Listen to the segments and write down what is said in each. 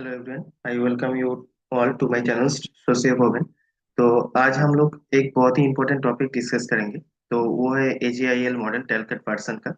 Hello everyone, I welcome you all to my channel socio moment. तो आज हम लोग एक बहुत ही इंपॉर्टेंट टॉपिक डिस्कस करेंगे। तो वो है AGIL मॉडल टेलकट पर्सन का।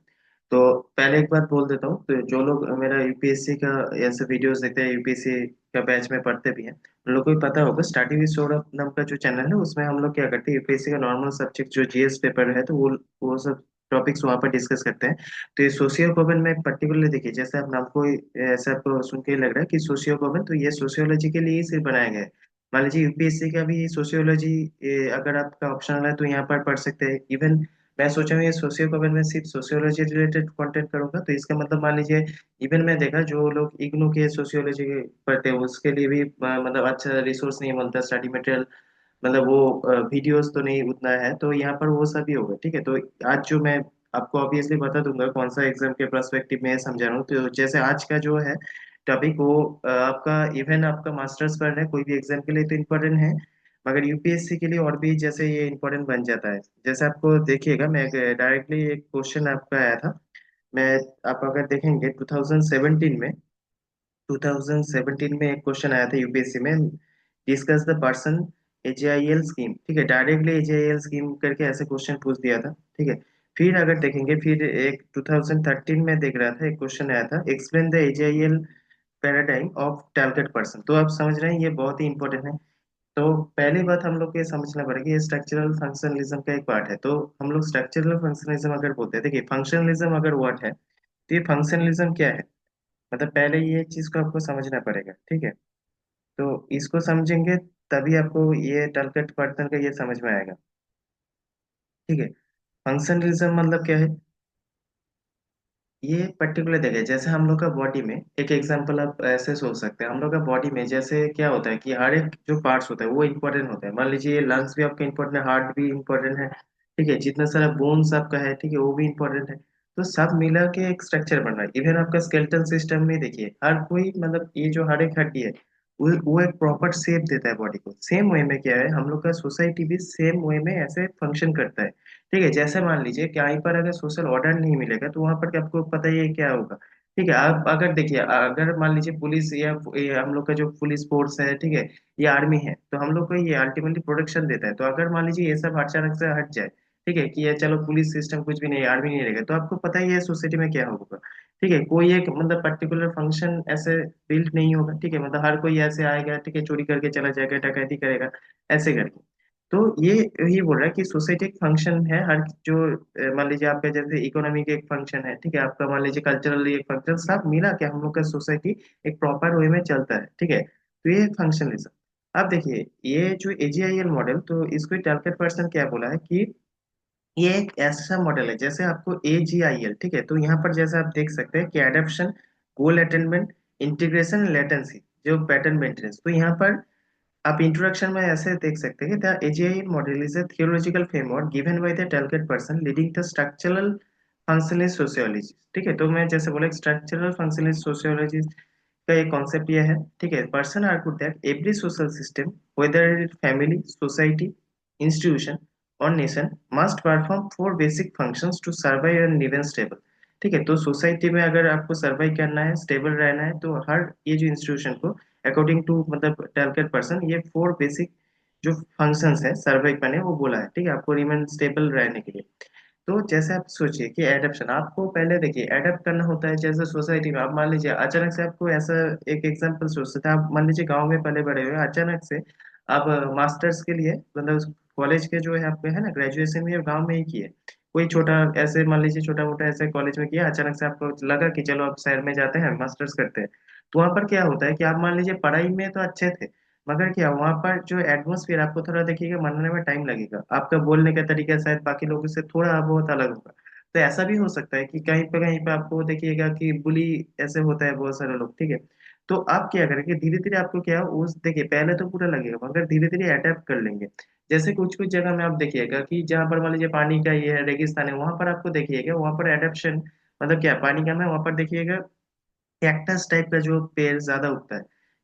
तो पहले एक बात बोल देता हूँ, तो जो लोग मेरा यूपीएससी का ऐसे वीडियोस देखते हैं, यूपीएससी का बैच में पढ़ते भी हैं, उन लोग को भी पता होगा स्टडी विद सौरभ नाम का जो चैनल है उसमें हम लोग क्या करते हैं, यूपीएससी का नॉर्मल सब्जेक्ट जो जीएस पेपर है तो वो सब टॉपिक्स वहाँ पर डिस्कस करते हैं। तो ये सोशियोपोबन में पर्टिकुलरली देखिए, जैसे आप नाम को ऐसे आपको सुन के लग रहा है कि सोशियोपोबन, तो ये सोशियोलॉजी के लिए ही सिर्फ बनाया गया है। मान लीजिए यूपीएससी का भी सोशियोलॉजी अगर आपका ऑप्शनल है तो यहाँ पर पढ़ सकते हैं। इवन मैं सोचा हूँ ये सोशियोपोबन में सिर्फ सोशियोलॉजी रिलेटेड कंटेंट करूंगा, तो इसका मतलब मान लीजिए इवन मैं देखा जो लोग इग्नू के सोशियोलॉजी पढ़ते हैं उसके लिए भी मतलब अच्छा रिसोर्स नहीं बनता स्टडी मटेरियल, मतलब वो वीडियोस तो नहीं उतना है, तो यहाँ पर वो सभी होगा। ठीक है, तो आज जो मैं आपको ऑब्वियसली बता दूंगा कौन सा एग्जाम के पर्सपेक्टिव में समझा रहा हूँ। तो जैसे आज का जो है टॉपिक वो आपका इवन आपका मास्टर्स पर है, कोई भी एग्जाम के लिए तो इम्पोर्टेंट है, मगर यूपीएससी के लिए और भी जैसे ये इम्पोर्टेंट बन जाता है। जैसे आपको देखिएगा, मैं डायरेक्टली एक क्वेश्चन आपका आया था। मैं आप अगर देखेंगे 2017 में एक क्वेश्चन आया था यूपीएससी में, डिस्कस द पर्सन एजीआईएल स्कीम। ठीक है, डायरेक्टली एजीआईएल स्कीम करके ऐसे क्वेश्चन पूछ दिया था। ठीक है, फिर अगर देखेंगे, फिर एक 2013 में देख रहा था, एक क्वेश्चन आया था, explain the AGIL paradigm of target person. तो आप समझ रहे हैं ये बहुत ही इंपॉर्टेंट है। तो पहली बात हम लोग को ये समझना पड़ेगा, ये स्ट्रक्चरल फंक्शनलिज्म का एक पार्ट है। तो हम लोग स्ट्रक्चरल फंक्शनलिज्म अगर बोलते हैं, देखिए फंक्शनलिज्म अगर वर्ड है तो ये फंक्शनलिज्म क्या है, मतलब पहले ये चीज को आपको समझना पड़ेगा। ठीक है, तो इसको समझेंगे तभी आपको ये टलकट बर्तन का ये समझ में आएगा। ठीक है, फंक्शनलिज्म मतलब क्या है, ये पर्टिकुलर जगह जैसे हम लोग का बॉडी में, एक एग्जांपल आप ऐसे सोच सकते हैं, हम लोग का बॉडी में जैसे क्या होता है कि हर एक जो पार्ट्स होता है वो इंपॉर्टेंट होता है। मान लीजिए लंग्स भी आपका इंपॉर्टेंट है, हार्ट भी इंपॉर्टेंट है, ठीक है, जितना सारा बोन्स आपका है, ठीक है, वो भी इंपॉर्टेंट है। तो सब मिला के एक स्ट्रक्चर बन रहा है। इवन आपका स्केलेटल सिस्टम में देखिए, हर कोई मतलब ये जो हर एक हड्डी है वो एक प्रॉपर शेप देता है बॉडी को। सेम वे में क्या है, हम लोग का सोसाइटी भी सेम वे में ऐसे फंक्शन करता है। ठीक है, जैसे मान लीजिए कि कहीं पर अगर सोशल ऑर्डर नहीं मिलेगा तो वहां पर आपको पता ही है क्या होगा। ठीक है, आप अगर देखिए, अगर मान लीजिए पुलिस या हम लोग का जो पुलिस फोर्स है, ठीक है, ये आर्मी है, तो हम लोग को ये अल्टीमेटली प्रोटेक्शन देता है। तो अगर मान लीजिए ये सब अचानक से हट जाए, ठीक है, कि ये चलो पुलिस सिस्टम कुछ भी नहीं, आर्मी नहीं रहेगा, तो आपको पता ही है सोसाइटी में क्या होगा। ठीक है, कोई एक मतलब पर्टिकुलर फंक्शन ऐसे बिल्ड नहीं होगा। ठीक है, मतलब हर कोई ऐसे आएगा, ठीक है, चोरी करके चला जाएगा, डकैती करेगा, ऐसे करके। तो ये बोल रहा है कि सोसाइटी एक फंक्शन है, हर जो मान लीजिए आपका जैसे इकोनॉमिक एक फंक्शन है, ठीक है, आपका मान लीजिए कल्चरली एक फंक्शन, सब मिला के हम लोग का सोसाइटी एक प्रॉपर वे में चलता है। ठीक है, तो ये फंक्शनलिज्म। अब देखिए ये जो एजीआईएल मॉडल, तो इसको टारगेट पर्सन क्या बोला है कि ये एक ऐसा मॉडल है जैसे आपको AGIL, ठीक है, तो यहाँ पर जैसे आप देख सकते हैं कि adaptation, goal attainment, integration, latency, जो पैटर्न मेंटेनेंस। तो यहाँ पर आप इंट्रोडक्शन में ऐसे देख सकते हैं कि the AGIL model is a theological framework given by the target person leading the structural functionalist sociology. ठीक है, तो मैं जैसे बोला स्ट्रक्चरल फंक्शनलिस्ट सोशियोलॉजी का एक कॉन्सेप्ट यह है। ठीक है, person argued that every social system, whether it family, society, institution और nation, must perform four basic functions to survive and live stable. ठीक है, तो सोसाइटी में अगर आपको सर्वाइव करना है, स्टेबल रहना है, तो हर ये जो इंस्टीट्यूशन को अकॉर्डिंग टू मतलब टारगेट पर्सन ये फोर बेसिक जो फंक्शंस है सर्वाइव करने वो बोला है। ठीक है, आपको रिमेन स्टेबल रहने के लिए। तो जैसे आप सोचिए कि एडेप्शन आपको पहले देखिए एडेप्ट करना होता है। जैसे सोसाइटी में आप मान लीजिए अचानक से आपको ऐसा एक एग्जांपल सोच सकते हैं, आप मान लीजिए गांव में पले बड़े हुए, अचानक से आप मास्टर्स के लिए मतलब कॉलेज के जो है आपके है ना ग्रेजुएशन में गांव में ही किए, कोई छोटा ऐसे मान लीजिए छोटा मोटा ऐसे कॉलेज में किया, अचानक से आपको लगा कि चलो अब शहर में जाते हैं मास्टर्स करते हैं। तो वहां पर क्या होता है कि आप मान लीजिए पढ़ाई में तो अच्छे थे, मगर क्या वहां पर जो एटमोसफियर आपको थोड़ा देखिएगा मनने में टाइम लगेगा, आपका बोलने का तरीका शायद बाकी लोगों से थोड़ा बहुत अलग होगा। तो ऐसा भी हो सकता है कि कहीं पे आपको देखिएगा कि बुली ऐसे होता है बहुत सारे लोग। ठीक है, तो आप क्या करेंगे, धीरे धीरे आपको क्या उस देखिए पहले तो पूरा लगेगा मगर धीरे धीरे अडेप्ट कर लेंगे। जैसे कुछ कुछ जगह में आप देखिएगा कि जहाँ पर मान लीजिए पानी का ये है, रेगिस्तान है, वहां पर आपको देखिएगा वहां पर एडेप्शन मतलब क्या पानी का में वहां पर देखिएगा कैक्टस टाइप का जो पेड़ ज्यादा उगता है।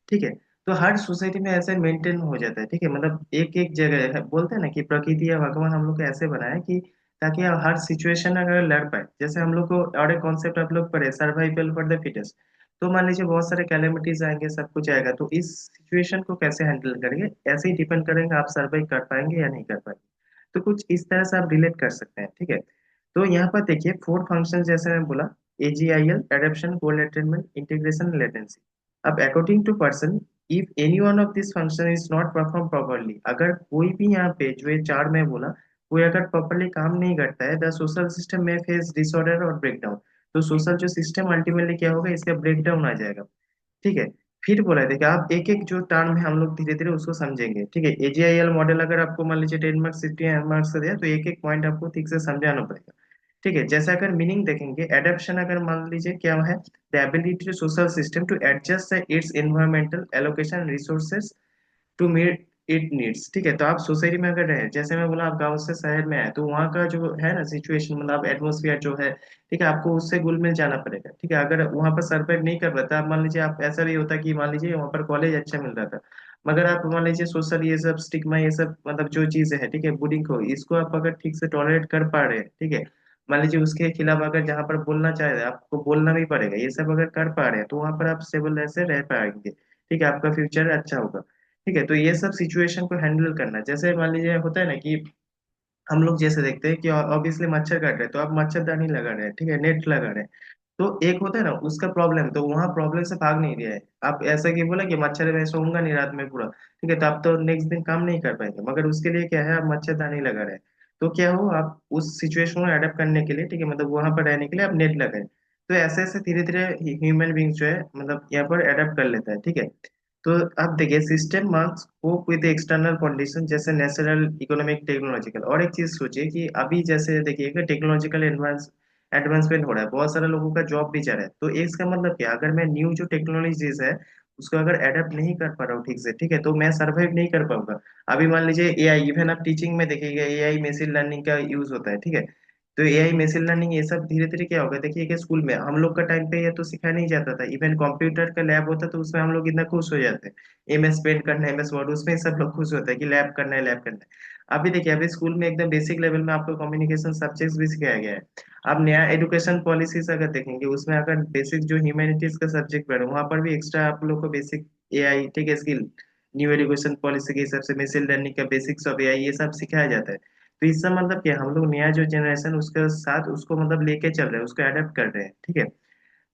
ठीक है, तो हर सोसाइटी में ऐसे मेंटेन हो जाता है। ठीक है, मतलब एक एक जगह है, बोलते हैं ना कि प्रकृति या भगवान हम लोग को ऐसे बनाया कि ताकि हर सिचुएशन अगर लड़ पाए। जैसे हम लोग को और एक कॉन्सेप्ट आप लोग पढ़े, सर्वाइवल फॉर द फिटेस्ट। तो मान लीजिए बहुत सारे कैलेमिटीज आएंगे, सब कुछ आएगा, तो इस सिचुएशन को कैसे हैंडल करेंगे, ऐसे ही डिपेंड करेंगे आप सर्वाइव कर पाएंगे या नहीं कर पाएंगे। तो कुछ इस तरह से आप रिलेट कर सकते हैं, ठीक है। तो यहाँ पर देखिए फोर फंक्शन जैसे मैं बोला, AGIL, adaptation, goal attainment, integration, latency. अब according to person, if any one of this function is not perform properly, अगर कोई भी यहाँ पे जो ये चार में बोला, कोई अगर प्रॉपरली काम नहीं करता है, द सोशल सिस्टम में फेस डिसऑर्डर और ब्रेकडाउन। तो सोशल जो सिस्टम अल्टीमेटली क्या होगा, इसका ब्रेकडाउन आ जाएगा, ठीक है। फिर बोला है, देखिए आप एक एक जो टर्म है हम लोग धीरे धीरे उसको समझेंगे, ठीक है। AGIL मॉडल अगर आपको मान लीजिए 10 मार्क्स 15 मार्क्स का दिया, तो एक एक पॉइंट आपको ठीक से समझाना पड़ेगा, ठीक है। जैसे अगर मीनिंग देखेंगे, एडेप्शन अगर मान लीजिए क्या है, the ability to social system to adjust its environmental allocation resources to meet it needs, ठीक है। तो आप सोसाइटी में अगर रहे, जैसे मैं बोला आप गांव से शहर में आए, तो वहाँ का जो है ना सिचुएशन, मतलब एटमोसफियर जो है, ठीक है, आपको उससे घुल मिल जाना पड़ेगा, ठीक है। अगर वहाँ पर सर्वाइव नहीं कर पाता, आप मान लीजिए, आप ऐसा भी होता कि मान लीजिए वहाँ पर कॉलेज अच्छा मिल रहा था, मगर आप मान लीजिए सोशल ये सब स्टिग्मा, ये सब मतलब जो चीजें है, ठीक है, बुलिंग को, इसको आप अगर ठीक से टॉलरेट कर पा रहे हैं, ठीक है, मान लीजिए उसके खिलाफ अगर जहाँ पर बोलना चाह रहे हैं, आपको बोलना भी पड़ेगा, ये सब अगर कर पा रहे हैं, तो वहां पर आप स्टेबल ऐसे रह पाएंगे, ठीक है, आपका फ्यूचर अच्छा होगा, ठीक है। तो ये सब सिचुएशन को हैंडल करना, जैसे मान लीजिए होता है ना कि हम लोग जैसे देखते हैं कि ऑब्वियसली मच्छर काट रहे हैं, तो आप मच्छरदानी लगा रहे हैं, ठीक है, नेट लगा रहे हैं, तो एक होता है ना उसका प्रॉब्लम, तो वहां प्रॉब्लम से भाग नहीं रहा है। आप ऐसा कि बोला कि मच्छर में सोऊंगा नहीं रात में पूरा, ठीक है, तो आप तो नेक्स्ट दिन काम नहीं कर पाएंगे, मगर उसके लिए क्या है, आप मच्छरदानी लगा रहे हैं। तो क्या हो, आप उस सिचुएशन को अडेप्ट करने के लिए, ठीक है, मतलब वहां पर रहने के लिए आप नेट लगाए। तो ऐसे ऐसे धीरे धीरे ह्यूमन बींग्स जो है, मतलब यहाँ पर अडेप्ट कर लेता है, ठीक है। तो आप देखिए system marks cope with external condition, जैसे नेचुरल, इकोनॉमिक, टेक्नोलॉजिकल। और एक चीज सोचिए कि अभी जैसे देखिएगा टेक्नोलॉजिकल एडवांसमेंट हो रहा है, बहुत सारे लोगों का जॉब भी जा रहा है, तो इसका मतलब क्या, अगर मैं न्यू जो टेक्नोलॉजीज है उसको अगर एडेप्ट नहीं कर पा रहा हूँ ठीक से, ठीक है, तो मैं सरवाइव नहीं कर पाऊंगा। अभी मान लीजिए AI, इवन आप टीचिंग में देखिएगा AI मशीन लर्निंग का यूज होता है, ठीक है। तो AI मशीन लर्निंग ये सब धीरे धीरे क्या होगा, देखिए कि स्कूल में हम लोग का टाइम पे ये तो सिखाया नहीं जाता था, इवन कंप्यूटर का लैब होता तो उसमें हम लोग इतना खुश हो जाते हैं, MS पेंट करना है, MS वर्ड, उसमें सब लोग खुश होते हैं कि लैब करना है, लैब करना है। अभी देखिए, अभी स्कूल में एकदम बेसिक लेवल में आपको कम्युनिकेशन सब्जेक्ट्स भी सिखाया गया है। आप नया एजुकेशन पॉलिसीज अगर देखेंगे, उसमें अगर बेसिक जो ह्यूमैनिटीज का सब्जेक्ट पढ़े, वहां पर भी एक्स्ट्रा आप लोग को बेसिक AI, ठीक है, स्किल, न्यू एजुकेशन पॉलिसी के हिसाब से मशीन लर्निंग का बेसिक्स ऑफ AI ये सब सिखाया जाता है। तो इसका मतलब क्या, हम लोग नया जो जनरेशन उसके साथ उसको मतलब लेके चल रहे हैं, उसको अडेप्ट कर रहे हैं, ठीक है।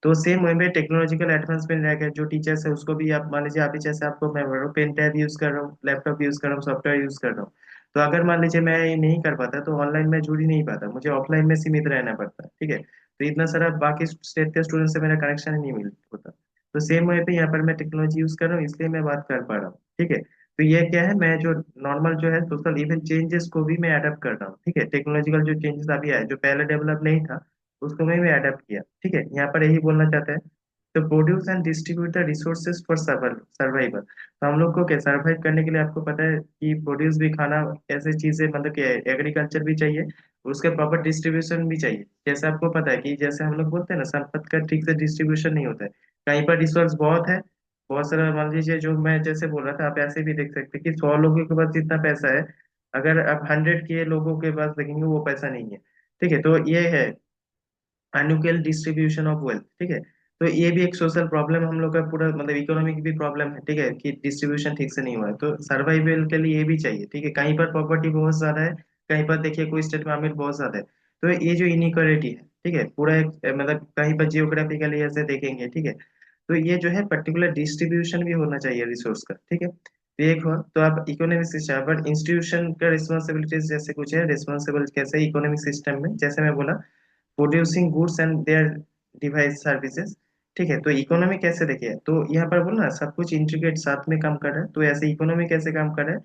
तो सेम वही में टेक्नोलॉजिकल एडवांसमेंट रहेगा, जो टीचर्स है उसको भी आप मान लीजिए, आप ही जैसे आपको मैं बोल रहा हूँ पेन टैब यूज कर रहा हूँ, लैपटॉप यूज कर रहा हूँ, सॉफ्टवेयर यूज कर रहा हूँ, तो अगर मान लीजिए मैं ये नहीं कर पाता, तो ऑनलाइन में जुड़ ही नहीं पाता, मुझे ऑफलाइन में सीमित रहना पड़ता, ठीक है। तो इतना सारा बाकी स्टेट के स्टूडेंट से मेरा कनेक्शन ही नहीं मिल होता। तो सेम वे पे यहाँ पर मैं टेक्नोलॉजी यूज कर रहा हूँ, इसलिए मैं बात कर पा रहा हूँ, ठीक है। तो ये क्या है, मैं जो नॉर्मल जो है सोशल इवन चेंजेस को भी मैं अडेप्ट कर रहा हूँ, ठीक है। टेक्नोलॉजिकल जो चेंजेस अभी आए, जो पहले डेवलप नहीं था, उसको मैं अडेप्ट किया, ठीक है। यहाँ पर यही बोलना चाहते हैं। तो produce and distribute the resources for survival. तो हम लोग को क्या, सर्वाइव करने के लिए आपको पता है कि प्रोड्यूस भी खाना, ऐसे चीजें मतलब क्या है, एग्रीकल्चर भी चाहिए, उसके प्रॉपर डिस्ट्रीब्यूशन भी चाहिए। जैसे आपको पता है कि जैसे हम लोग बोलते हैं ना, संपत्ति का ठीक से डिस्ट्रीब्यूशन नहीं होता है, कहीं पर रिसोर्स बहुत है, बहुत सारा, मान लीजिए जो मैं जैसे बोल रहा था, आप ऐसे भी देख सकते हैं कि 100 लोगों के पास जितना पैसा है, अगर आप 100 के लोगों के पास देखेंगे वो पैसा नहीं है, ठीक है। तो ये है अनइक्वल डिस्ट्रीब्यूशन ऑफ वेल्थ, ठीक है। तो ये भी एक सोशल प्रॉब्लम हम लोग का, पूरा मतलब इकोनॉमिक भी प्रॉब्लम है, ठीक है, कि डिस्ट्रीब्यूशन ठीक से नहीं हुआ है। तो सर्वाइवल के लिए ये भी चाहिए, ठीक है। कहीं पर प्रॉपर्टी बहुत ज्यादा है, कहीं पर देखिए कोई स्टेट में अमीर बहुत ज्यादा है, तो ये जो इनइक्वालिटी है, ठीक है, पूरा एक मतलब कहीं पर जियोग्राफिकली ऐसे देखेंगे, ठीक है, तो ये जो है पर्टिकुलर डिस्ट्रीब्यूशन भी होना चाहिए रिसोर्स का, ठीक है। तो एक हुआ, तो आप इकोनॉमिक सिस्टम, बट इंस्टीट्यूशन का रिस्पॉन्सिबिलिटीज जैसे कुछ है, रिस्पॉन्सिबल कैसे इकोनॉमिक सिस्टम में, जैसे मैं बोला producing goods and their device services, ठीक है। तो इकोनॉमी कैसे देखिए, तो यहाँ पर बोलना सब कुछ इंट्रीग्रेट साथ में काम कर रहा है, तो ऐसे इकोनॉमी कैसे काम कर रहा है,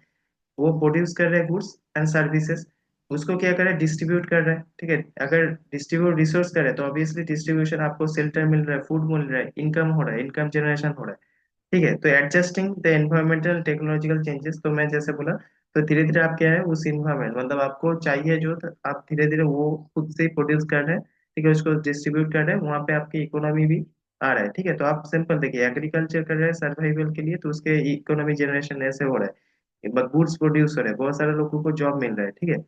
वो प्रोड्यूस कर रहे हैं गुड्स एंड सर्विसेज, उसको क्या कर रहा है, डिस्ट्रीब्यूट कर रहा है, ठीक है। अगर डिस्ट्रीब्यूट रिसोर्स करे, तो ऑब्वियसली डिस्ट्रीब्यूशन, आपको शेल्टर मिल रहा है, फूड मिल रहा है, इनकम हो रहा है, इनकम जनरेशन हो रहा है, ठीक है। तो adjusting the environmental technological changes, तो मैं जैसे बोला, तो धीरे धीरे आप क्या है उस इन्वायरमेंट, मतलब आपको चाहिए जो, तो आप धीरे धीरे वो खुद से प्रोड्यूस कर रहे हैं, ठीक है, उसको डिस्ट्रीब्यूट कर रहे हैं, वहां पे आपकी इकोनॉमी भी आ रहा है, ठीक है। तो आप सिंपल देखिए, एग्रीकल्चर कर रहे हैं सर्वाइवल के लिए, तो उसके इकोनॉमी जनरेशन ऐसे हो रहा है, गुड्स प्रोड्यूस हो रहे हैं, बहुत सारे लोगों को जॉब मिल रहा है, ठीक है।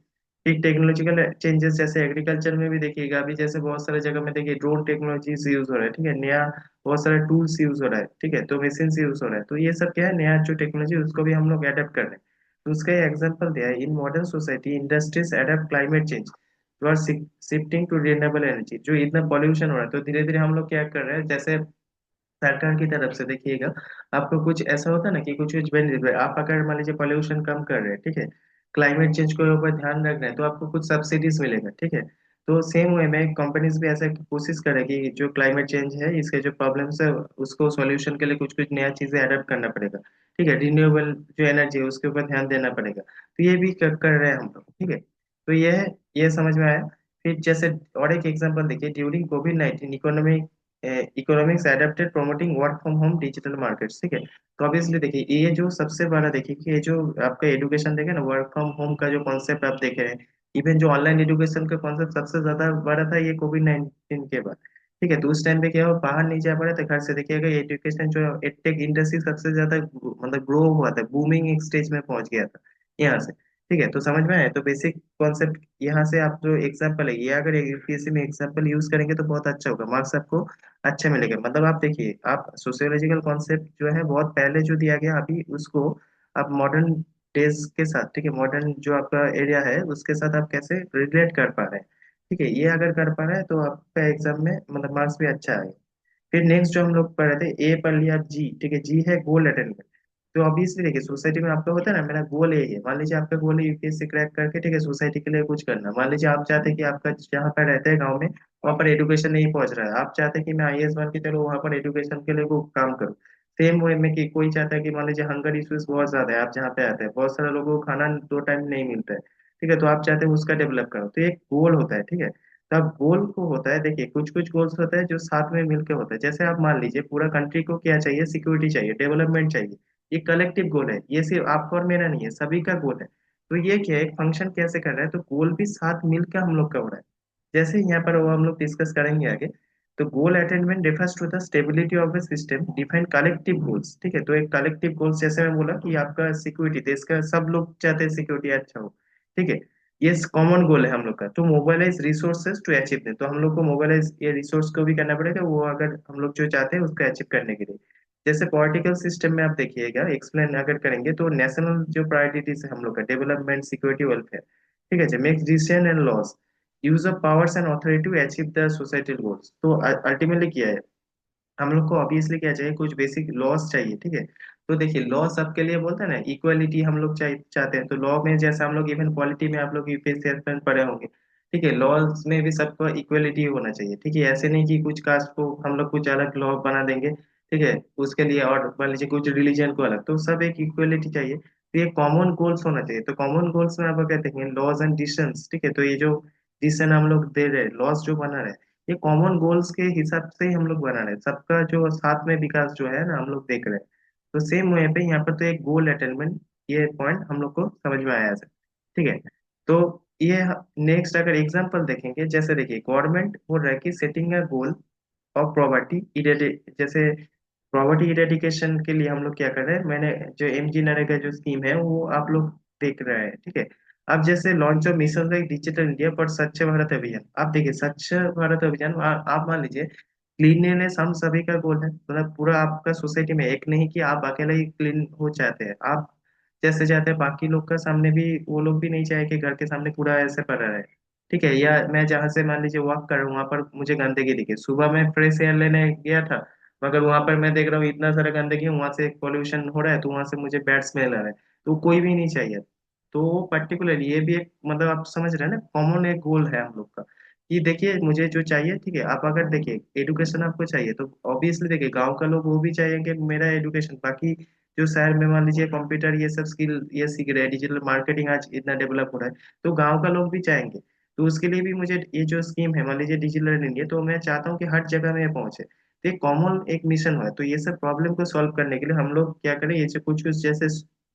ठीक, टेक्नोलॉजिकल चेंजेस जैसे एग्रीकल्चर में भी देखिएगा, अभी जैसे बहुत सारे जगह में देखिए ड्रोन टेक्नोलॉजी यूज हो रहा है, ठीक है, नया बहुत सारे टूल्स यूज हो रहा है, ठीक है, तो मशीन यूज हो रहा है, तो ये सब क्या है, नया जो टेक्नोलॉजी उसको भी हम लोग अडेप्ट कर रहे हैं। तो उसका एग्जांपल दिया है, in modern society industries adapt climate change to are shifting to renewable energy. जो इतना पॉल्यूशन हो रहा है, तो धीरे धीरे हम लोग क्या कर रहे हैं, जैसे सरकार की तरफ से देखिएगा, आपको कुछ ऐसा होता है ना कि कुछ कुछ बेनिफिट है, आप अगर मान लीजिए पॉल्यूशन कम कर रहे हैं, ठीक है, क्लाइमेट चेंज के ऊपर ध्यान रख रहे हैं, तो आपको कुछ सब्सिडीज मिलेगा, ठीक है। तो सेम वे में कंपनीज भी ऐसा कोशिश करेगी कि जो क्लाइमेट चेंज है, इसके जो प्रॉब्लम्स है, उसको सॉल्यूशन के लिए कुछ कुछ नया चीजें अडेप्ट करना पड़ेगा, ठीक है, रिन्यूएबल जो एनर्जी है उसके ऊपर ध्यान देना पड़ेगा, तो ये भी कर रहे हैं हम लोग, ठीक है। तो ये समझ में आया। फिर जैसे और एक एग्जांपल देखिए, during covid economics adapted promoting work from home digital markets, ठीक है। तो ऑब्वियसली देखिए, ये जो सबसे बड़ा देखिए कि ये जो आपका एजुकेशन देखे ना, वर्क फ्रॉम होम का जो कॉन्सेप्ट आप देख रहे हैं, इवन जो ऑनलाइन एजुकेशन का कॉन्सेप्ट सबसे ज्यादा बड़ा था ये कोविड-19 के बाद, ठीक है। तो उस टाइम पे क्या हुआ, बाहर नहीं जा पा रहे थे घर से, देखिएगा एजुकेशन जो एडटेक इंडस्ट्री सबसे ज्यादा मतलब ग्रो हुआ था, बूमिंग एक स्टेज में पहुंच गया था यहाँ से, ठीक है। तो समझ में आया, तो बेसिक कॉन्सेप्ट यहाँ से आप जो एग्जाम्पल है, ये अगर यूपीएससी में एग्जाम्पल यूज करेंगे तो बहुत अच्छा होगा, मार्क्स आपको अच्छा मिलेगा। मतलब आप देखिए, आप सोशियोलॉजिकल कॉन्सेप्ट जो है बहुत पहले जो दिया गया, अभी उसको आप मॉडर्न डेज के साथ, ठीक है, मॉडर्न जो आपका एरिया है उसके साथ आप कैसे रिलेट कर पा रहे हैं, ठीक है, ये अगर कर पा रहे हैं तो आपका एग्जाम में मतलब मार्क्स भी अच्छा आएगा। फिर नेक्स्ट जो हम लोग पढ़ रहे थे, ए पढ़ लिया, जी, ठीक है, जी है गोल अटेनमेंट। तो ऑब्वियसली देखिए, सोसाइटी में आपका होता है ना, मेरा गोल यही है, मान लीजिए आपका गोल है यूपीएससी क्रैक करके, ठीक है, सोसाइटी के लिए कुछ करना। मान लीजिए आप चाहते हैं कि आपका जहाँ पर रहते हैं गाँव में, वहाँ पर एडुकेशन नहीं पहुंच रहा है, आप चाहते हैं कि मैं आईएएस बन के चलो वहाँ पर एडुकेशन के लिए वो काम करूँ। सेम वे में कि कोई चाहता है कि मान लीजिए हंगर इश्यूज बहुत ज्यादा है, आप जहाँ पे आते हैं बहुत सारे लोगों को खाना 2 टाइम नहीं मिलता है, ठीक है, तो आप चाहते हैं उसका डेवलप करो, तो एक गोल होता है, ठीक है। तब गोल को होता है, देखिए कुछ कुछ गोल्स होता है जो साथ में मिलके होता है, जैसे आप मान लीजिए पूरा कंट्री को क्या चाहिए, सिक्योरिटी चाहिए, डेवलपमेंट चाहिए, ये कलेक्टिव गोल है, ये सिर्फ आपका और मेरा नहीं है, सभी का गोल है। तो ये क्या है, एक फंक्शन कैसे कर रहा है, तो गोल भी साथ मिलकर हम लोग का हो रहा है, जैसे यहाँ पर वो हम लोग डिस्कस करेंगे आगे। तो goal attainment refers to the stability of the system define collective goals, ठीक है। तो एक कलेक्टिव गोल्स, जैसे मैं बोला कि आपका सिक्योरिटी, देश का सब लोग चाहते हैं सिक्योरिटी अच्छा हो, ठीक है, ये कॉमन गोल है हम लोग का। तो मोबाइलाइज रिसोर्सेज टू अचीव दें, तो हम लोग को मोबाइलाइज ये रिसोर्स को भी करना पड़ेगा, वो अगर हम लोग जो चाहते हैं उसको अचीव करने के लिए। जैसे पॉलिटिकल सिस्टम में आप देखिएगा, एक्सप्लेन अगर करेंगे, तो नेशनल जो प्रायोरिटीज है हम लोग का, डेवलपमेंट, सिक्योरिटी, वेलफेयर, ठीक है, makes decision and laws, use of powers and authority to achieve the societal goals. तो अल्टीमेटली क्या है, हम लोग को ऑब्वियसली क्या चाहिए, कुछ बेसिक लॉस चाहिए, ठीक है। तो देखिए लॉ सबके लिए बोलते हैं ना, इक्वलिटी हम लोग चाहते हैं, तो लॉ में जैसे हम लोग इवन पॉलिटी में आप लोग यूपीएससी में पढ़े होंगे, ठीक है, लॉज में भी सबको इक्वलिटी होना चाहिए, ठीक है, ऐसे नहीं कि कुछ कास्ट को हम लोग कुछ अलग लॉ बना देंगे, ठीक है, उसके लिए, और मान लीजिए कुछ रिलीजन को अलग, तो सब एक इक्वलिटी चाहिए, तो ये कॉमन गोल्स होना चाहिए। तो कॉमन गोल्स में आप अगर देखेंगे लॉज एंड डिसीजंस, ठीक है, तो ये जो डिसीजन हम लोग दे रहे हैं, लॉज जो बना रहे हैं, ये कॉमन गोल्स के हिसाब से ही हम लोग बना रहे हैं, सबका जो साथ में विकास जो है ना हम लोग देख रहे हैं। तो सेम वे पे यहाँ पर तो एक गोल अटेनमेंट, ये पॉइंट हम लोग को समझ में आया है, ठीक है। तो ये नेक्स्ट अगर एग्जांपल देखेंगे, जैसे देखिए गवर्नमेंट बोल रहा है कि setting a goal of property, जैसे प्रॉपर्टी इरेडिकेशन के लिए हम लोग क्या कर रहे हैं, मैंने जो एमजी नरेगा जो स्कीम है वो आप लोग देख रहे हैं, ठीक है। अब जैसे launch of mission like digital India पर स्वच्छ भारत अभियान, आप देखिए स्वच्छ भारत अभियान, आप मान लीजिए क्लीनलीनेस हम सभी का गोल है, मतलब पूरा आपका सोसाइटी में, एक नहीं कि आप अकेले ही क्लीन हो चाहते हैं, आप जैसे चाहते हैं बाकी लोग का सामने भी, वो लोग भी नहीं चाहे कि घर के सामने कूड़ा ऐसे पड़ा रहे, ठीक है। या मैं जहाँ से मान लीजिए वॉक कर रहा हूँ, वहां पर मुझे गंदगी दिखे, सुबह मैं फ्रेश एयर लेने गया था, मगर वहां पर मैं देख रहा हूँ इतना सारा गंदगी है, वहां से पोल्यूशन हो रहा है, तो वहां से मुझे बैड स्मेल आ रहा है, तो कोई भी नहीं चाहिए। तो पर्टिकुलरली ये भी एक, मतलब आप समझ रहे हैं ना, कॉमन एक गोल है हम लोग का, कि देखिए मुझे जो चाहिए, ठीक है, आप अगर देखिए एडुकेशन आपको चाहिए, तो ऑब्वियसली देखिए गांव का लोग वो भी चाहेंगे मेरा एडुकेशन, बाकी जो शहर में मान लीजिए कंप्यूटर ये सब स्किल ये सीख रहे हैं, डिजिटल मार्केटिंग आज इतना डेवलप हो रहा है, तो गांव का लोग भी चाहेंगे। तो उसके लिए भी मुझे ये जो स्कीम है, मान लीजिए डिजिटल इंडिया, तो मैं चाहता हूँ कि हर जगह में ये पहुंचे, तो एक कॉमन एक मिशन है। तो ये सब प्रॉब्लम को सॉल्व करने के लिए हम लोग क्या करें, ये जो कुछ कुछ जैसे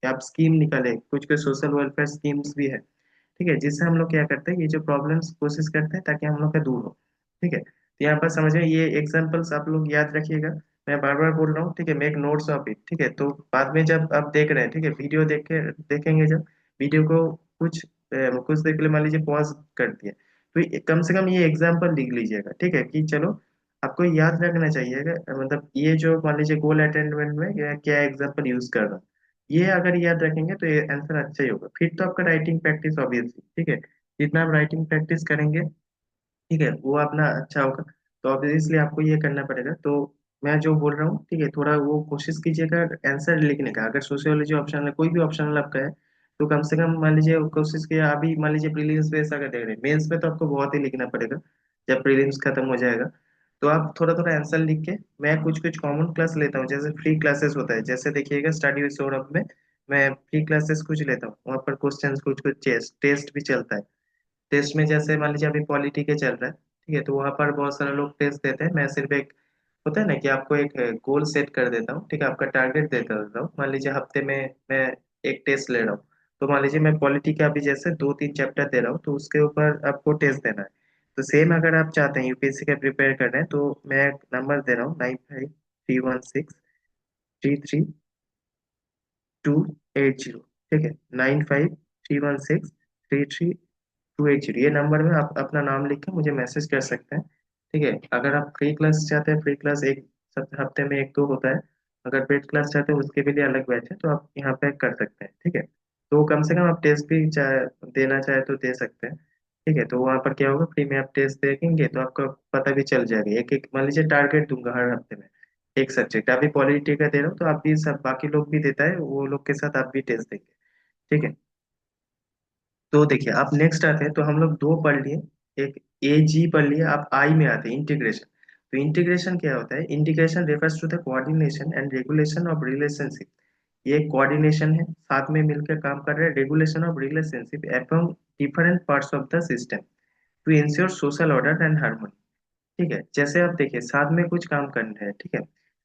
आप स्कीम निकाले, कुछ कुछ सोशल वेलफेयर स्कीम्स भी है, ठीक है, जिससे हम लोग क्या करते हैं, ये जो प्रॉब्लम्स कोशिश करते हैं ताकि हम लोग का दूर हो, ठीक है। तो यहाँ पर समझ में, ये एग्जांपल्स आप लोग याद रखिएगा, मैं बार बार बोल रहा हूँ, ठीक है, मेक नोट्स ऑफ इट, ठीक है। तो बाद में जब आप देख रहे हैं, ठीक है, वीडियो देखेंगे जब, वीडियो को कुछ कुछ देर के लिए मान लीजिए पॉज कर दिया, तो कम से कम ये एग्जाम्पल लिख लीजिएगा, ठीक है, कि चलो आपको याद रखना चाहिए, मतलब ये जो मान लीजिए गोल अटेनमेंट में क्या एग्जाम्पल यूज कर रहा हूँ, ये अगर याद रखेंगे तो ये आंसर अच्छा ही होगा। फिर तो आपका राइटिंग प्रैक्टिस ऑब्वियसली, ठीक है, जितना आप राइटिंग प्रैक्टिस करेंगे, ठीक है, वो अपना अच्छा होगा। तो ऑब्वियसली आपको ये करना पड़ेगा। तो मैं जो बोल रहा हूँ, ठीक है, थोड़ा वो कोशिश कीजिएगा आंसर लिखने का। अगर सोशियोलॉजी ऑप्शन है, कोई भी ऑप्शनल आपका है, तो कम से कम मान लीजिए कोशिश किया, अभी मान लीजिए प्रीलिम्स बेस अगर दे रहे हैं, मेंस में तो आपको बहुत ही लिखना पड़ेगा जब प्रीलिम्स खत्म हो जाएगा। तो आप थोड़ा थोड़ा आंसर लिख के, मैं कुछ कुछ कॉमन क्लास लेता हूँ, जैसे फ्री क्लासेस होता है, जैसे देखिएगा स्टडी विद सौरभ में मैं फ्री क्लासेस कुछ लेता हूँ, वहाँ पर क्वेश्चन कुछ कुछ टेस्ट भी चलता है। टेस्ट में जैसे मान लीजिए अभी पॉलिटी के चल रहा है, ठीक है, तो वहां पर बहुत सारे लोग टेस्ट देते हैं, मैं सिर्फ एक होता है ना कि आपको एक गोल सेट कर देता हूँ, ठीक है, आपका टारगेट देता देता हूँ, मान लीजिए हफ्ते में मैं एक टेस्ट ले रहा हूँ, तो मान लीजिए मैं पॉलिटी का अभी जैसे 2-3 चैप्टर दे रहा हूँ, तो उसके ऊपर आपको टेस्ट देना है। तो सेम अगर आप चाहते हैं यूपीएससी का प्रिपेयर कर रहे हैं, तो मैं एक नंबर दे रहा हूँ, 9531633280, ठीक है, 9531633280, ये नंबर में आप अपना नाम लिख के मुझे मैसेज कर सकते हैं, ठीक है। अगर आप फ्री क्लास चाहते हैं, फ्री क्लास एक हफ्ते में एक दो होता है, अगर पेड क्लास चाहते हैं उसके भी लिए अलग बैच है, तो आप यहाँ पे कर सकते हैं, ठीक है। तो कम से कम आप टेस्ट भी चाहे देना चाहे तो दे सकते हैं, ठीक है। तो वहाँ पर क्या होगा, फ्री में आप टेस्ट देखेंगे तो आपको पता भी चल जाएगा, एक एक मान लीजिए टारगेट दूंगा हर हफ्ते में एक सब्जेक्ट, अभी पॉलिटी का दे रहा हूँ, तो आप भी सब बाकी लोग भी देता है, वो लोग के साथ आप भी टेस्ट देंगे, ठीक है। तो देखिए आप नेक्स्ट आते हैं, तो हम लोग दो पढ़ लिए, एक ए जी पढ़ लिए, आप आई में आते हैं इंटीग्रेशन। तो इंटीग्रेशन क्या होता है, integration refers to the coordination and regulation of relationship. ये कोऑर्डिनेशन है, साथ में मिलकर काम कर रहे हैं, रेगुलेशन ऑफ रिलेशनशिप एवं different parts of the system to ensure social order and harmony. ठीक है, जैसे आप देखिए साथ में कुछ काम करना है, ठीक है,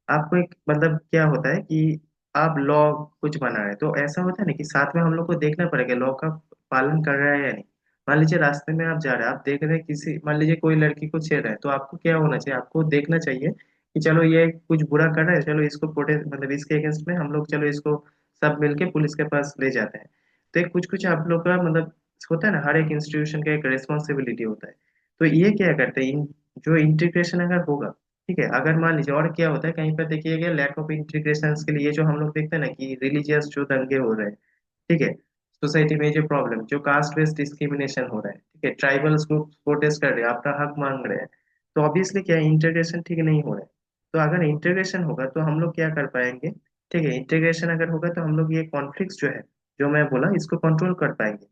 आपको एक मतलब क्या होता है कि आप लॉ कुछ बना रहे हैं, तो ऐसा होता है ना कि साथ में हम लोग को देखना पड़ेगा लॉ का पालन कर रहा है या नहीं। मान लीजिए रास्ते में आप जा रहे हैं, आप देख रहे हैं किसी, मान लीजिए कोई लड़की को छेड़ रहा है, तो आपको क्या होना चाहिए, आपको देखना चाहिए कि चलो ये कुछ बुरा कर रहा है, चलो इसको प्रोटेस्ट मतलब इसके अगेंस्ट में हम लोग चलो इसको सब मिलके पुलिस के पास ले जाते हैं। तो एक कुछ कुछ आप लोग का मतलब होता है ना, हर एक इंस्टीट्यूशन का एक रेस्पॉन्सिबिलिटी होता है। तो ये क्या करते हैं, जो इंटीग्रेशन अगर होगा, ठीक है, अगर मान लीजिए और क्या होता है कहीं पर देखिएगा लैक ऑफ इंटीग्रेशन के लिए, जो हम लोग देखते हैं ना कि रिलीजियस जो दंगे हो रहे हैं, ठीक है, सोसाइटी में जो प्रॉब्लम, जो कास्ट बेस्ड डिस्क्रिमिनेशन हो रहा है, ठीक है, ट्राइबल ग्रुप प्रोटेस्ट कर रहे हैं, अपना हक मांग रहे हैं, तो ऑब्वियसली क्या है, इंटीग्रेशन ठीक नहीं हो रहा है। तो अगर इंटीग्रेशन होगा तो हम लोग क्या कर पाएंगे, ठीक है, इंटीग्रेशन अगर होगा तो हम लोग ये कॉन्फ्लिक्ट जो है, जो मैं बोला, इसको कंट्रोल कर पाएंगे।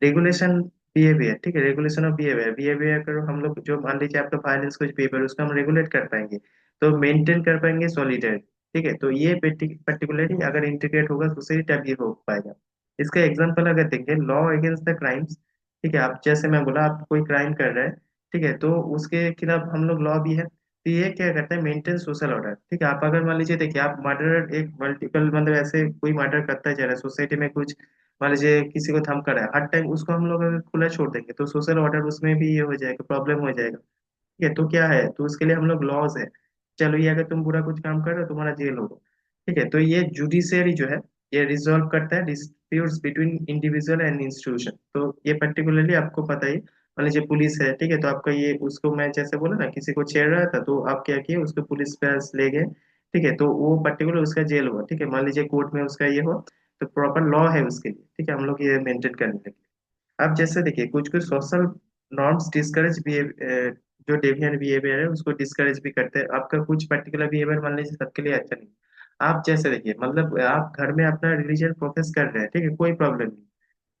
रेगुलेशन बिहेवियर, ठीक है, रेगुलेशन ऑफ बिहेवियर, बिहेवियर करो हम लोग, जो मान लीजिए आपका फाइनेंस कुछ बिहेवियर, उसको हम रेगुलेट कर पाएंगे, तो मेंटेन कर पाएंगे सॉलिडेरिटी, ठीक है। तो ये पर्टिकुलरली अगर इंटीग्रेट होगा तो उसी टाइप ये हो पाएगा। इसका एग्जांपल अगर देखें, लॉ अगेंस्ट द क्राइम्स, ठीक है, आप जैसे मैं बोला आप कोई क्राइम कर रहे हैं, ठीक है, तो उसके खिलाफ हम लोग लॉ भी है, तो ये क्या करता है, मेंटेन सोशल ऑर्डर, ठीक है। आप अगर मान लीजिए देखिए आप मर्डर एक मल्टीपल मतलब ऐसे कोई मर्डर करता जा रहा है सोसाइटी में, कुछ मान लीजिए किसी को थम कर है, हर टाइम उसको हम लोग अगर खुला छोड़ देंगे तो सोशल ऑर्डर उसमें भी ये हो जाएगा, प्रॉब्लम हो जाएगा, ठीक है। तो क्या है, तो उसके लिए हम लोग लॉज है, चलो ये अगर तुम बुरा कुछ काम कर रहे हो तुम्हारा जेल होगा, ठीक है। तो ये जुडिशियरी जो है, ये रिजॉल्व करता है disputes between individual and institution. तो ये पर्टिकुलरली आपको पता ही, मान लीजिए पुलिस है, ठीक है, तो आपका ये उसको मैं जैसे बोला ना किसी को छेड़ रहा था, तो आप क्या किए, उसको पुलिस पास ले गए, ठीक है, तो वो पर्टिकुलर उसका जेल हुआ, ठीक है, मान लीजिए कोर्ट में उसका ये हो, तो प्रॉपर लॉ है उसके लिए, ठीक है, हम लोग ये मेंटेन करने लगे। अब जैसे देखिए कुछ कुछ सोशल नॉर्म्स डिस्करेज बिहेवियर, जो डेविएंट बिहेवियर है उसको डिस्करेज भी करते हैं, आपका कुछ पर्टिकुलर बिहेवियर मान लीजिए सबके लिए अच्छा नहीं। आप जैसे देखिए मतलब आप घर में अपना रिलीजन प्रोफेस कर रहे हैं, ठीक है, कोई प्रॉब्लम नहीं,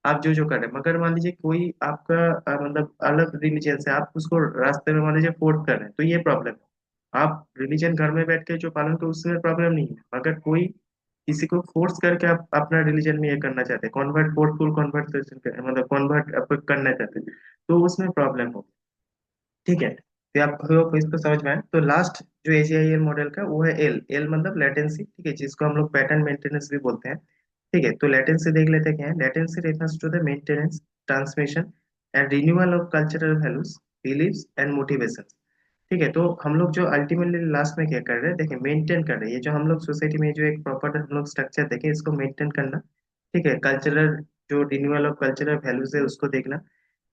आप जो जो कर रहे हैं, मगर मान लीजिए कोई आपका मतलब अलग रिलीजन से आप उसको रास्ते में मान लीजिए फोर्स कर रहे हैं, तो ये प्रॉब्लम है। आप रिलीजन घर में बैठ के जो पालन करो उसमें प्रॉब्लम नहीं है, मगर कोई किसी को फोर्स करके आप अपना रिलीजन में ये करना चाहते हैं, कन्वर्ट, फोर्सफुल कन्वर्टेशन मतलब कन्वर्ट आप करना चाहते हैं, तो उसमें प्रॉब्लम हो, ठीक है। तो आपको इसको समझ में आए, तो लास्ट जो AGIL मॉडल का वो है एल, एल मतलब लेटेंसी, ठीक है, जिसको हम लोग पैटर्न मेंटेनेंस भी बोलते हैं, ठीक है। तो लेटेंसी देख लेते हैं क्या है, latency refers to the maintenance, transmission and renewal of cultural values, beliefs and motivation, ठीक है। तो हम लोग जो अल्टीमेटली लास्ट में क्या कर रहे हैं, देखिए मेंटेन कर रहे हैं, ये जो हम लोग सोसाइटी में जो एक प्रॉपर हम लोग स्ट्रक्चर देखे, इसको मेंटेन करना, ठीक है, कल्चरल जो रिन्यूअल ऑफ कल्चरल वैल्यूज है उसको देखना,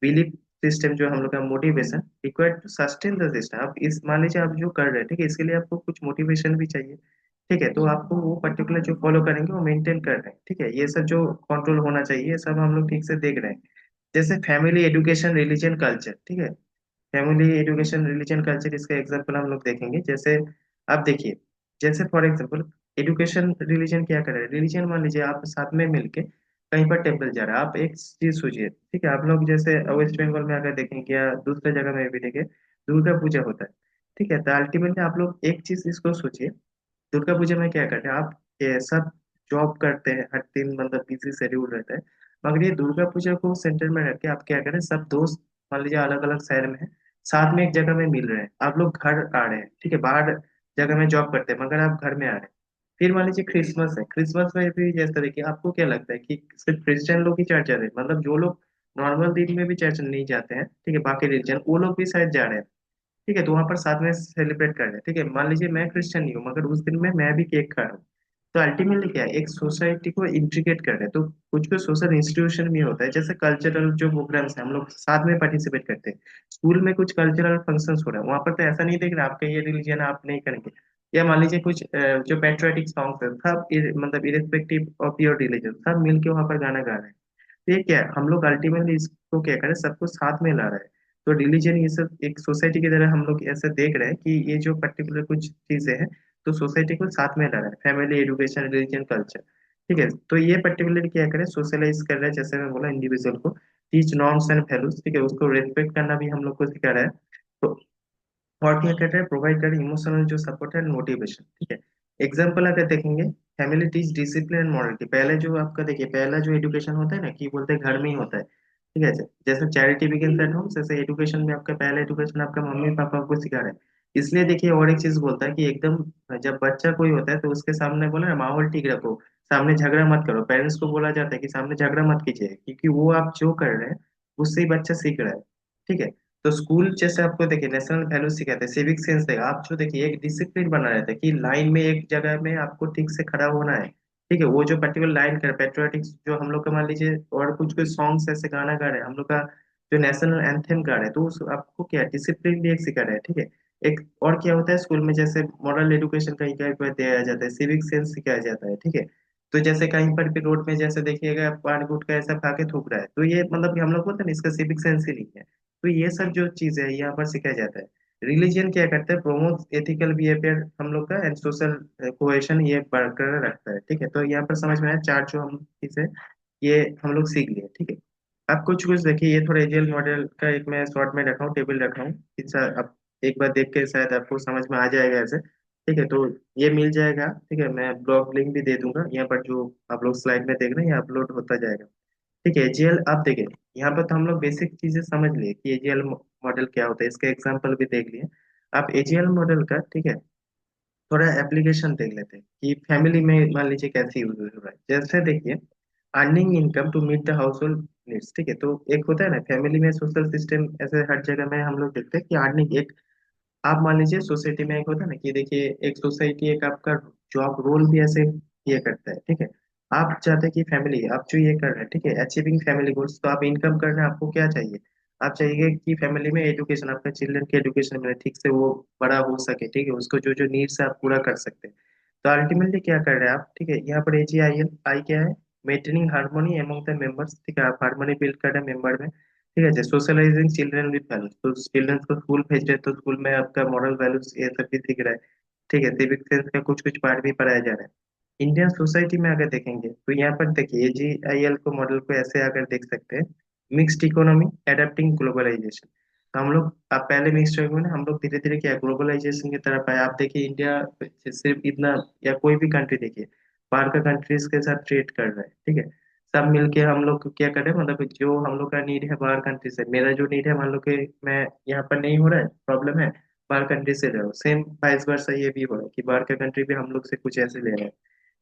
बिलीफ सिस्टम जो हम लोग का, motivation required to sustain the system. आप इस मान लीजिए आप जो कर रहे हैं, ठीक है, इसके लिए आपको कुछ मोटिवेशन भी चाहिए, ठीक है, तो आपको वो पर्टिकुलर जो फॉलो करेंगे वो मेंटेन कर रहे हैं, ठीक है, ये सब जो कंट्रोल होना चाहिए ये सब हम लोग ठीक से देख रहे हैं। जैसे फैमिली एजुकेशन रिलीजन कल्चर, ठीक है, फैमिली एजुकेशन रिलीजन कल्चर, इसका एग्जांपल हम लोग देखेंगे। जैसे आप देखिए, जैसे फॉर एग्जांपल एजुकेशन रिलीजन क्या कर रहा है, रिलीजन मान लीजिए आप साथ में मिलके कहीं पर टेम्पल जा रहा है, आप एक चीज सोचिए, ठीक है, आप लोग जैसे वेस्ट बंगाल में अगर देखेंगे या दूसरे जगह में भी देखें, दुर्गा पूजा होता है, ठीक है, तो अल्टीमेटली आप लोग एक चीज इसको सोचिए, दुर्गा पूजा में क्या करते हैं आप, ये सब जॉब करते हैं, हर दिन मतलब बिजी शेड्यूल रहता है, मगर ये दुर्गा पूजा को सेंटर में रख के आप क्या करें, सब दोस्त मान लीजिए अलग अलग शहर में है, साथ में एक जगह में मिल रहे हैं, आप लोग घर आ रहे हैं, ठीक है, बाहर जगह में जॉब करते हैं मगर आप घर में आ रहे हैं। फिर मान लीजिए क्रिसमस है, क्रिसमस में भी जैसा देखिए, आपको क्या लगता है कि सिर्फ क्रिश्चियन लोग ही चर्च जा रहे हैं, मतलब जो लोग नॉर्मल दिन में भी चर्च नहीं जाते हैं, ठीक है, बाकी रिलीजन वो लोग भी शायद जा रहे हैं, ठीक है, तो वहां पर साथ में सेलिब्रेट कर रहे हैं, ठीक है, मान लीजिए मैं क्रिश्चियन नहीं हूँ मगर उस दिन में मैं भी केक खा रहा हूँ। तो अल्टीमेटली क्या है, एक सोसाइटी को इंटीग्रेट कर रहे हैं, तो कुछ कुछ सोशल इंस्टीट्यूशन भी होता है, जैसे कल्चरल जो प्रोग्राम्स हैं हम लोग साथ में पार्टिसिपेट करते हैं। स्कूल में कुछ कल्चरल फंक्शंस हो रहे हैं, वहां पर तो ऐसा नहीं देख रहे आपका ये रिलीजन आप नहीं करेंगे, या मान लीजिए कुछ जो पेट्रियाटिक सॉन्ग्स है, सब मतलब इरेस्पेक्टिव ऑफ योर रिलीजन सब मिलके वहां पर गाना गा रहे हैं। तो ये क्या है, हम लोग अल्टीमेटली इसको क्या करें, सबको साथ में ला रहे हैं। तो रिलीजन ये सब एक सोसाइटी की तरह हम लोग ऐसे देख रहे हैं कि ये जो पर्टिकुलर कुछ चीजें हैं, तो सोसाइटी को साथ में ला रहा है, फैमिली एजुकेशन रिलीजन कल्चर, ठीक है, तो ये पर्टिकुलर क्या करे, सोशलाइज कर रहा है, जैसे मैं बोला इंडिविजुअल को टीच नॉर्म्स एंड वैल्यूज, ठीक है, उसको रेस्पेक्ट करना भी हम लोग को सिखा रहा है। तो और क्या कर रहा है, प्रोवाइड कर इमोशनल जो सपोर्ट है, मोटिवेशन, ठीक है। एग्जाम्पल अगर देखेंगे, family teach discipline and morality, पहले जो आपका देखिए पहला जो एजुकेशन होता है ना, कि बोलते हैं घर में ही होता है, ठीक है, जैसे चैरिटी बिगिंस एट होम, जैसे एजुकेशन में आपका पहला एजुकेशन आपका मम्मी पापा को सिखा रहे हैं। इसलिए देखिए और एक चीज बोलता है कि एकदम जब बच्चा कोई होता है तो उसके सामने बोले ना, माहौल ठीक रखो, सामने झगड़ा मत करो, पेरेंट्स को बोला जाता है कि सामने झगड़ा मत कीजिए, क्योंकि वो आप जो कर रहे हैं उससे ही बच्चा सीख रहा है, ठीक है। तो स्कूल जैसे आपको देखिए नेशनल वैल्यू सिखाते हैं, सिविक सेंस देगा, आप जो देखिए एक डिसिप्लिन बना रहता है कि लाइन में एक जगह में आपको ठीक से खड़ा होना है, ठीक है, वो जो पर्टिकुलर लाइन कर पेट्रियोटिक्स जो हम लोग का मान लीजिए, और कुछ कुछ सॉन्ग्स ऐसे गाना गा रहे हैं हम लोग का, जो नेशनल एंथम गा रहे हैं, तो उस आपको क्या डिसिप्लिन भी एक सिखा रहा है, ठीक है। एक और क्या होता है स्कूल में, जैसे मॉरल एजुकेशन कहीं कहीं पर दिया जाता है, सिविक सेंस सिखाया जाता है, ठीक है। तो जैसे कहीं पर भी रोड में जैसे देखिएगा पान गुटखा ऐसा खा के थूक रहा है, तो ये मतलब कि हम लोग बोलते हैं ना, इसका सिविक सेंस ही नहीं है। तो ये सब जो चीज है यहाँ पर सिखाया जाता है। रिलीजन क्या करता है, प्रोमोट एथिकल बिहेवियर हम लोग का एंड सोशल कोहेशन ये बरकरार रखता है, ठीक है, तो यहाँ पर समझ में आया चार जो हम चीजें ये हम लोग सीख लिए, ठीक है। अब कुछ कुछ देखिए, ये थोड़ा एजीएल मॉडल का एक मैं शॉर्ट में रखा हूँ, टेबल रखा हूँ, अब एक बार देख के शायद आपको समझ में आ जाएगा ऐसे, ठीक है, तो ये मिल जाएगा, ठीक है, मैं ब्लॉग लिंक भी दे दूंगा यहाँ पर, जो आप लोग स्लाइड में देख रहे हैं ये अपलोड होता जाएगा, ठीक है। एजीएल आप देखिए, यहाँ पर तो हम लोग बेसिक चीजें समझ लिए कि एजीएल मॉडल क्या होता है, इसका एग्जांपल भी देख लिए। आप एजीएल मॉडल का, ठीक है, थोड़ा एप्लीकेशन देख लेते हैं कि फैमिली में मान लीजिए कैसे यूज हो रहा है। जैसे देखिए, earning income to meet the household needs, ठीक है, तो एक होता है ना फैमिली में सोशल सिस्टम, ऐसे हर जगह में हम लोग देखते हैं कि अर्निंग एक, आप मान लीजिए सोसाइटी में एक होता है ना कि देखिए एक सोसाइटी एक आपका जॉब रोल भी ऐसे ये करता है, ठीक है। आप चाहते हैं कि फैमिली आप जो ये कर रहे हैं, ठीक है, अचीविंग फैमिली गोल्स, तो आप इनकम कर रहे हैं, आपको क्या चाहिए, आप चाहिए कि फैमिली में एजुकेशन, आपका चिल्ड्रन की एजुकेशन में ठीक से वो बड़ा हो सके, ठीक है, उसको जो जो नीड्स है आप पूरा कर सकते हैं। तो अल्टीमेटली क्या कर रहे हैं आप, ठीक है, यहाँ पर एच आई एल आई क्या है, maintaining harmony among the members, ठीक है, आप हार्मोनी बिल्ड कर रहे हैं मेंबर में, ठीक है, जैसे सोशलाइजिंग चिल्ड्रन विद वैल्यूज, तो चिल्ड्रन को स्कूल भेज रहे हैं तो स्कूल में आपका मॉरल वैल्यूज ये सब भी सीख रहा है, ठीक है, सिविक सेंस का कुछ कुछ पार्ट भी पढ़ाया जा रहा है। इंडियन सोसाइटी में अगर देखेंगे तो यहाँ पर देखिए GIL को मॉडल को ऐसे अगर देख सकते हैं, मिक्स्ड इकोनॉमी एडेप्टिंग ग्लोबलाइजेशन, तो हम लोग आप पहले मिक्स्ड इकोनॉमी, हम लोग धीरे धीरे क्या ग्लोबलाइजेशन की तरफ आए। आप देखिए इंडिया सिर्फ इतना, या कोई भी कंट्री देखिए बाहर का कंट्रीज के साथ ट्रेड कर रहा है, ठीक है, सब मिलके हम लोग क्या करें, मतलब जो हम लोग का नीड है बाहर कंट्री से, मेरा जो नीड है मान लो कि मैं यहाँ पर नहीं हो रहा है प्रॉब्लम है, बाहर कंट्री से ले रहा हूँ, सेम वाइस वर्सा ये भी हो रहा है कि बाहर का कंट्री भी हम लोग से कुछ ऐसे ले रहे हैं,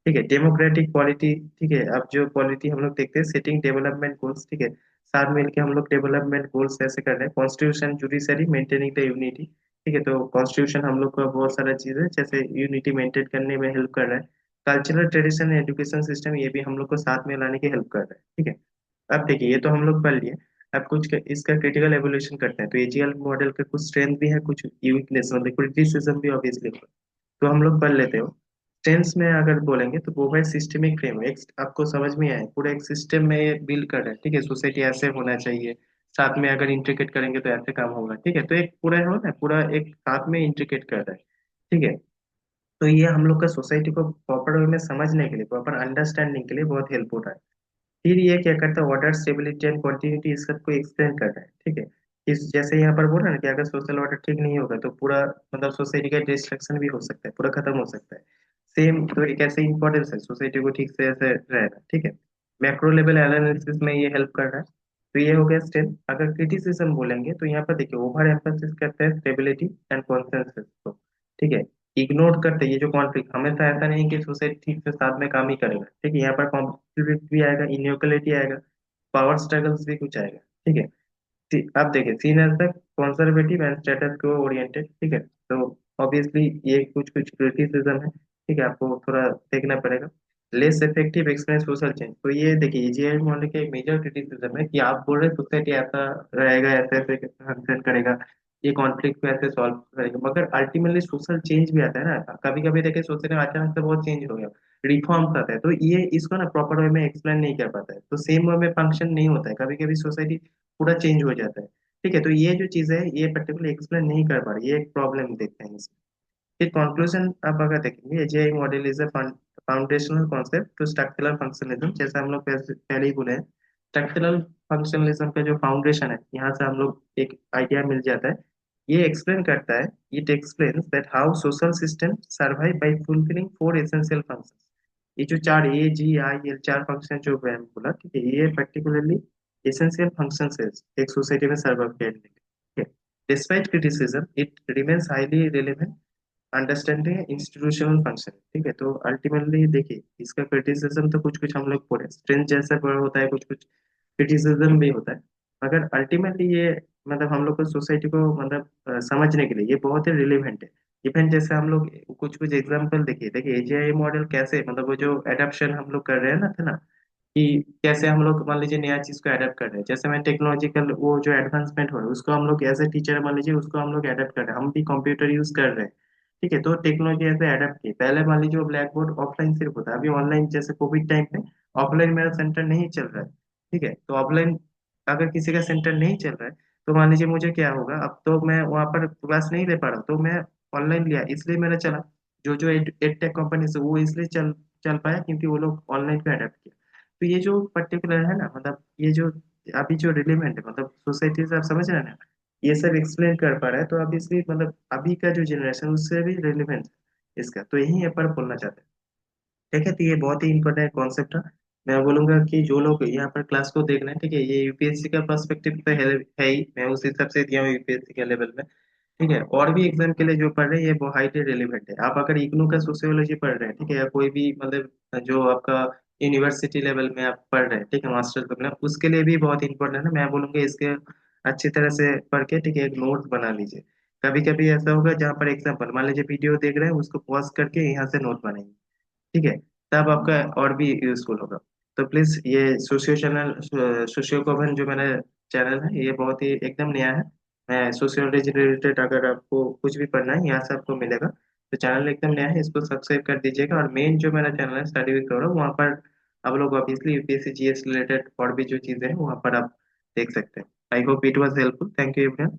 ठीक है। डेमोक्रेटिक पॉलिटी, ठीक है, अब जो पॉलिटी हम लोग देखते हैं, सेटिंग डेवलपमेंट गोल्स, ठीक है, साथ मिलके हम लोग डेवलपमेंट गोल्स ऐसे कर रहे हैं, constitution judiciary maintaining the unity, ठीक है, तो कॉन्स्टिट्यूशन हम लोग का बहुत सारा चीज है जैसे यूनिटी मेंटेन करने में हेल्प कर रहा है। कल्चरल ट्रेडिशन एजुकेशन सिस्टम ये भी हम लोग को साथ में लाने की हेल्प कर रहा है, ठीक है। अब देखिए ये तो हम लोग पढ़ लिए। अब इसका क्रिटिकल एवोल्यूशन करते हैं। तो एजीएल मॉडल के कुछ स्ट्रेंथ भी है, कुछ वीकनेस, मतलब क्रिटिसिज्म भी ऑब्वियसली। तो हम लोग पढ़ लेते हो। स्ट्रेंथ्स में अगर बोलेंगे तो वो है सिस्टमिक फ्रेमवर्क। आपको समझ में आए, पूरा एक सिस्टम में बिल्ड कर रहा है, ठीक है। सोसाइटी ऐसे होना चाहिए, साथ में अगर इंट्रिकेट करेंगे तो ऐसे काम होगा, ठीक है। तो एक पूरा हो ना, पूरा एक साथ में इंट्रिकेट कर रहा है, ठीक है। तो ये हम लोग का सोसाइटी को प्रॉपर वे में समझने के लिए, प्रॉपर अंडरस्टैंडिंग के लिए बहुत हेल्प हो रहा है। फिर ये क्या करता है, ऑर्डर, स्टेबिलिटी एंड कंटिन्यूटी, इस सब को एक्सप्लेन कर रहा है, ठीक है। इस जैसे यहाँ पर बोल रहा है ना कि अगर सोशल ऑर्डर ठीक नहीं होगा तो पूरा मतलब सोसाइटी का डिस्ट्रक्शन भी हो सकता है, पूरा खत्म हो सकता है। सेम तो एक ऐसे इंपॉर्टेंस है सोसाइटी को ठीक से ऐसे रहना, ठीक है। मैक्रो लेवल एनालिसिस में ये हेल्प कर रहा है। तो ये हो गया स्टेप। अगर क्रिटिसिज्म बोलेंगे तो यहाँ पर देखिए ओवर एम्फोसिस करते हैं स्टेबिलिटी एंड कॉन्सेंसस को, ठीक है। इग्नोर करते हैं ये जो कॉन्फ्लिक्ट, हमेशा ऐसा नहीं कि सोसाइटी ठीक से साथ में काम ही करेगा, ठीक है। यहाँ पर कॉन्फ्लिक्ट भी आएगा, इनइक्वालिटी आएगा, पावर स्ट्रगल्स भी कुछ आएगा, ठीक है। अब देखिए seen as the conservative and status quo oriented, ठीक है। तो ऑब्वियसली ये कुछ कुछ क्रिटिसिज्म है, ठीक है, आपको थोड़ा देखना पड़ेगा। Less effective explain social change, तो ये देखिए इजीआई मॉडल के एक मेजर क्रिटिसिज्म है कि आप बोल रहे सोसाइटी ऐसा रहेगा, ऐसे ऐसे फंक्शन करेगा, ये कॉन्फ्लिक्ट को ऐसे सॉल्व करेगा, मगर अल्टीमेटली सोशल चेंज भी आता है ना। कभी कभी देखिए सोसाइटी में अचानक से बहुत चेंज हो गया, रिफॉर्म्स आता है, तो ये इसको ना प्रॉपर वे में एक्सप्लेन नहीं कर पाता है, तो सेम वे में फंक्शन नहीं होता है, कभी कभी सोसाइटी पूरा चेंज हो जाता है, ठीक है। तो ये जो चीज है ये पर्टिकुलर एक्सप्लेन नहीं कर पा रही, ये एक प्रॉब्लम देखते हैं इसमें। फिर कंक्लूजन आप अगर देखेंगे, AGI model is a foundational concept to structural functionalism, जैसे हम लोग पहले ही बोले हैं। स्ट्रक्चरल फंक्शनलिज्म का जो फाउंडेशन है, यहाँ से हम लोग एक आइडिया मिल जाता है। ये एक्सप्लेन करता है, it explains that how social system survive by fulfilling four essential functions. ये जो चार AGIL चार फंक्शन जो मैंने बोला, ठीक है, ये पर्टिकुलरली एसेंशियल फंक्शंस है एक सोसाइटी में सर्वाइव करने के लिए, ठीक है। Despite criticism it remains highly relevant understanding institutional function, ठीक है। तो अल्टीमेटली देखिए इसका क्रिटिसिज्म तो कुछ कुछ हम लोग पढ़े, स्ट्रेंथ जैसा पढ़ा होता है, कुछ कुछ क्रिटिसिज्म भी होता है, मगर अल्टीमेटली ये मतलब हम लोग को सोसाइटी को मतलब समझने के लिए ये बहुत ही रिलेवेंट है। इवन जैसे हम लोग कुछ कुछ एग्जांपल देखिए, देखिए एजीआई मॉडल कैसे मतलब वो जो एडेप्शन हम लोग कर रहे हैं ना, थे ना, कि कैसे हम लोग मान लीजिए नया चीज को अडेप्ट कर रहे हैं, जैसे मैं टेक्नोलॉजिकल वो जो एडवांसमेंट हो रहा है उसको हम लोग एज ए टीचर मान लीजिए उसको हम लोग अडेप्ट कर रहे हैं, हम भी कंप्यूटर यूज कर रहे हैं, ठीक है। तो टेक्नोलॉजी ऐसे अडेप्ट की, पहले मान लीजिए वो ब्लैक बोर्ड ऑफलाइन सिर्फ होता है, अभी ऑनलाइन, जैसे कोविड टाइम पे ऑफलाइन मेरा सेंटर नहीं चल रहा है, ठीक है। तो ऑफलाइन अगर किसी का सेंटर नहीं चल रहा है तो मान लीजिए मुझे क्या होगा, अब तो मैं वहां पर क्लास नहीं ले पा रहा हूँ, तो मैं ऑनलाइन लिया इसलिए मेरा चला। जो जो एड टेक कंपनी से वो इसलिए चल चल पाया क्योंकि वो लोग ऑनलाइन पे अडेप्ट किया। तो ये जो पर्टिकुलर है ना, मतलब ये जो अभी जो रिलेवेंट है, मतलब सोसाइटी से आप समझ रहे हैं ना, ये सब एक्सप्लेन कर पा रहा है, तो अब इसलिए मतलब अभी का जो जनरेशन उससे भी रिलेवेंट है इसका, तो यही यहाँ पर बोलना चाहते हैं, ठीक है। तो ये बहुत ही इंपॉर्टेंट कॉन्सेप्ट है। मैं बोलूंगा कि जो लोग यहाँ पर क्लास को देख रहे हैं, ठीक है, ये यूपीएससी का पर्सपेक्टिव तो है ही, मैं उस हिसाब से दिया हूँ यूपीएससी के लेवल में, ठीक है। और भी एग्जाम के लिए जो पढ़ रहे हैं ये बहुत हाईली रिलेवेंट है। आप अगर इग्नू का सोशियोलॉजी पढ़ रहे हैं, ठीक है, या कोई भी मतलब जो आपका यूनिवर्सिटी लेवल में आप पढ़ रहे हैं, ठीक है, मास्टर्स करना उसके लिए भी बहुत इंपॉर्टेंट है। मैं बोलूंगा इसके अच्छी तरह से पढ़ के, ठीक है, एक नोट बना लीजिए। कभी कभी ऐसा होगा जहाँ पर एग्जाम्पल मान लीजिए वीडियो देख रहे हैं उसको पॉज करके यहाँ से नोट बनाइए, ठीक है, तब आपका और भी यूजफुल होगा। तो प्लीज ये सोशियो चैनल, सोशियो कॉमन जो मेरा चैनल है ये बहुत ही एकदम नया है। मैं सोशियोलॉजी रिलेटेड अगर आपको कुछ भी पढ़ना है यहाँ से आपको मिलेगा। तो चैनल एकदम नया है, इसको सब्सक्राइब कर दीजिएगा। और मेन जो मेरा चैनल है स्टडी विद गौरव, वहाँ पर आप लोग ऑब्वियसली यूपीएससी जीएस रिलेटेड और भी जो चीज़ें हैं वहाँ पर आप देख सकते हैं। I hope it was helpful. Thank you everyone.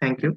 Thank you.